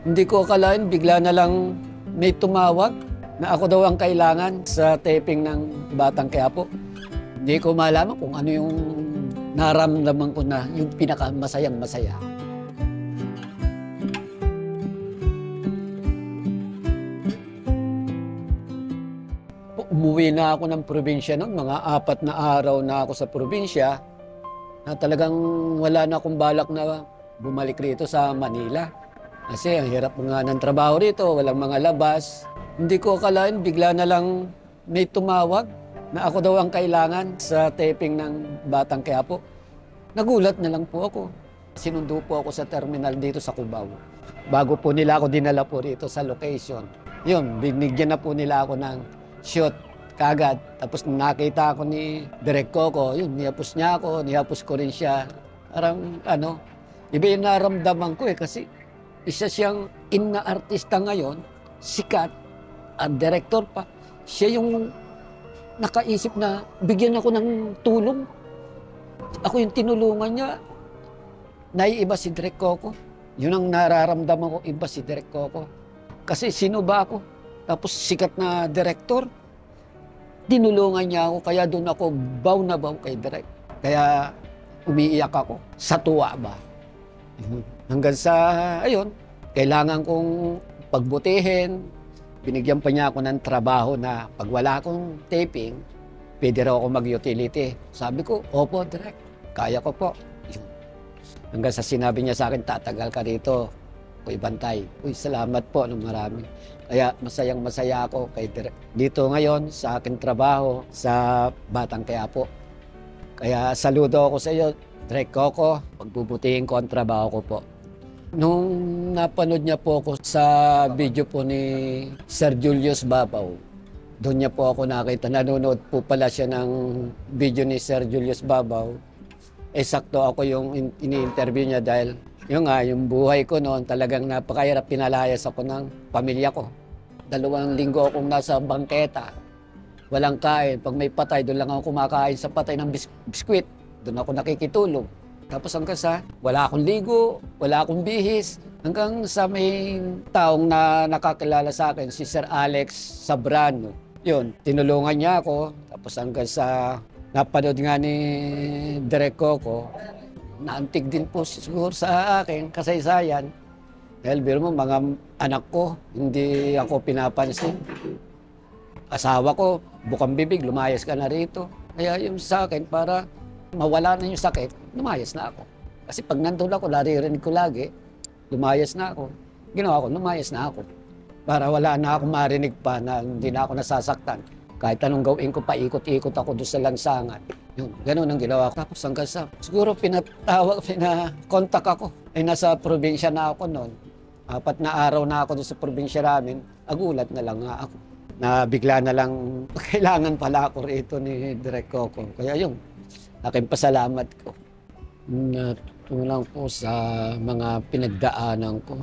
Hindi ko akalain, bigla na lang may tumawag na ako daw ang kailangan sa taping ng Batang Quiapo. Hindi ko malaman kung ano yung naramdaman ko na yung pinakamasayang masaya. Umuwi na ako ng probinsya noon, mga 4 na araw na ako sa probinsya na talagang wala na akong balak na bumalik rito sa Manila. Kasi ang hirap nga ng trabaho rito, walang mga labas. Hindi ko akalain, bigla na lang may tumawag na ako daw ang kailangan sa taping ng Batang Quiapo. Nagulat na lang po ako. Sinundo po ako sa terminal dito sa Cubao. Bago po nila ako dinala po rito sa location. Yun, binigyan na po nila ako ng shoot kagad. Tapos nakita ako ni Direk Coco, yun, nihapos niya ako, nihapos ko rin siya. Parang iba yung naramdaman ko kasi isa siyang artista ngayon, sikat, at director pa. Siya yung nakaisip na bigyan ako ng tulong. Ako yung tinulungan niya. Naiiba si Direk Coco. Yun ang nararamdaman ko, iba si Direk Coco. Kasi sino ba ako? Tapos sikat na director. Tinulungan niya ako, kaya doon ako baw na baw kay Direk. Kaya umiiyak ako. Sa tuwa ba? Hanggang sa, ayun, kailangan kong pagbutihin. Binigyan pa niya ako ng trabaho na pag wala akong taping, pwede raw ako mag-utility. Sabi ko, opo, Direk, kaya ko po. Hanggang sa sinabi niya sa akin, tatagal ka dito, Kuy Bantay. Uy, salamat po ng marami. Kaya masayang masaya ako kay Direk. Dito ngayon sa aking trabaho sa Batang Quiapo. Kaya saludo ako sa iyo, Direk Coco, pagbubutihin ko ang trabaho ko po. Nung napanood niya po ako sa video po ni Sir Julius Babaw, doon niya po ako nakita. Nanonood po pala siya ng video ni Sir Julius Babaw. Sakto ako yung ini-interview niya dahil yung buhay ko noon talagang napakahirap. Pinalayas ako ng pamilya ko. 2 linggo akong nasa bangketa. Walang kain. Pag may patay, doon lang ako kumakain sa patay ng biskwit. Doon ako nakikitulog. Tapos hanggang sa wala akong ligo, wala akong bihis. Hanggang sa may taong na nakakilala sa akin, si Sir Alex Sabrano. Yun, tinulungan niya ako. Tapos hanggang sa napanood nga ni Direk Coco, naantig din po siguro sa akin, kasaysayan. Dahil biro mo, mga anak ko, hindi ako pinapansin. Asawa ko, bukang bibig, lumayas ka na rito. Kaya yung sa akin, para mawala na yung sakit, lumayas na ako. Kasi pag nandun ako, naririnig ko lagi, lumayas na ako. Ginawa ko, lumayas na ako. Para wala na akong marinig pa na hindi na ako nasasaktan. Kahit anong gawin ko, paikot-ikot ako doon sa lansangan. Yun, ganun ang ginawa ko. Tapos hanggang sa, siguro pinakontak ako. Nasa probinsya na ako noon. 4 na araw na ako doon sa probinsya namin. Agulat na lang nga ako. Na bigla na lang, kailangan pala ako rito ni Direk Coco. Kaya yun, aking pasalamat ko. Natulang po sa mga pinagdaanan ko.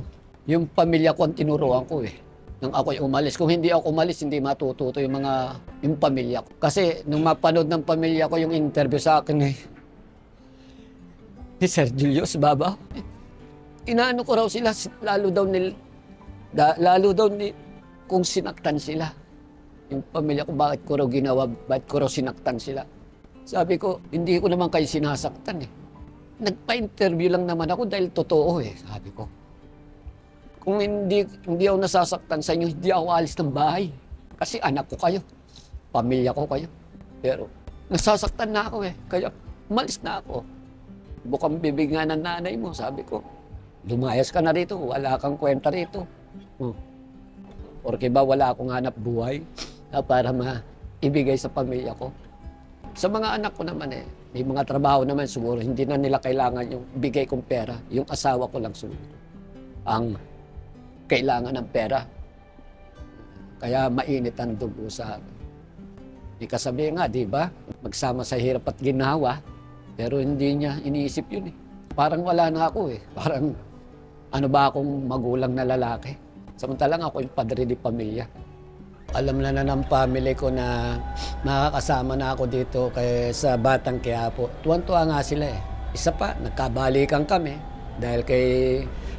Yung pamilya ko ang tinuruan ko eh. Nang ako'y umalis. Kung hindi ako umalis, hindi matututo yung pamilya ko. Kasi nung mapanood ng pamilya ko yung interview sa akin ni Sir Julius Babaw, inaano ko raw sila, lalo daw kung sinaktan sila. Yung pamilya ko, bakit ko raw ginawa, bakit ko raw sinaktan sila. Sabi ko, hindi ko naman kayo sinasaktan eh. Nagpa-interview lang naman ako dahil totoo eh, sabi ko. Kung hindi ako nasasaktan sa inyo, hindi ako alis ng bahay. Kasi anak ko kayo, pamilya ko kayo. Pero nasasaktan na ako eh, kaya umalis na ako. Bukang bibig nga ng nanay mo, sabi ko. Lumayas ka na rito, wala kang kwenta rito. Porque ba wala akong hanap buhay para maibigay sa pamilya ko. Sa mga anak ko naman may mga trabaho naman siguro, hindi na nila kailangan yung bigay kong pera. Yung asawa ko lang siguro ang kailangan ng pera. Kaya mainit ang dugo sa akin. May kasabi nga, di ba? Magsama sa hirap at ginawa, pero hindi niya iniisip yun eh. Parang wala na ako eh. Parang ano ba akong magulang na lalaki? Samantalang ako yung padre di pamilya. Alam na ng family ko na makakasama na ako dito sa Batang Quiapo. Tuwan-tuwa nga sila eh. Isa pa, nagkabalikan kami dahil kay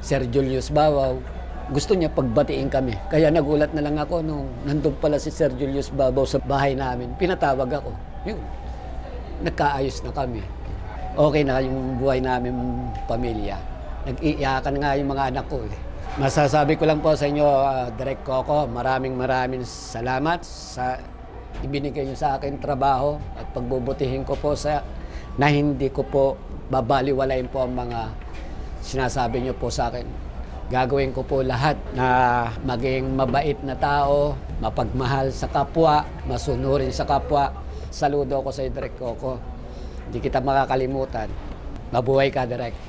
Sir Julius Babaw. Gusto niya pagbatiin kami. Kaya nagulat na lang ako nung nandun pala si Sir Julius Babaw sa bahay namin. Pinatawag ako. Yun, nagkaayos na kami. Okay na yung buhay namin pamilya. Nag-iiyakan nga yung mga anak ko. Masasabi ko lang po sa inyo, Direk Coco, maraming salamat sa ibinigay niyo sa akin trabaho at pagbubutihin ko po na hindi ko po babaliwalain po ang mga sinasabi niyo po sa akin. Gagawin ko po lahat na maging mabait na tao, mapagmahal sa kapwa, masunurin sa kapwa. Saludo ako sa Direk Coco. Hindi kita makakalimutan. Mabuhay ka, Direk.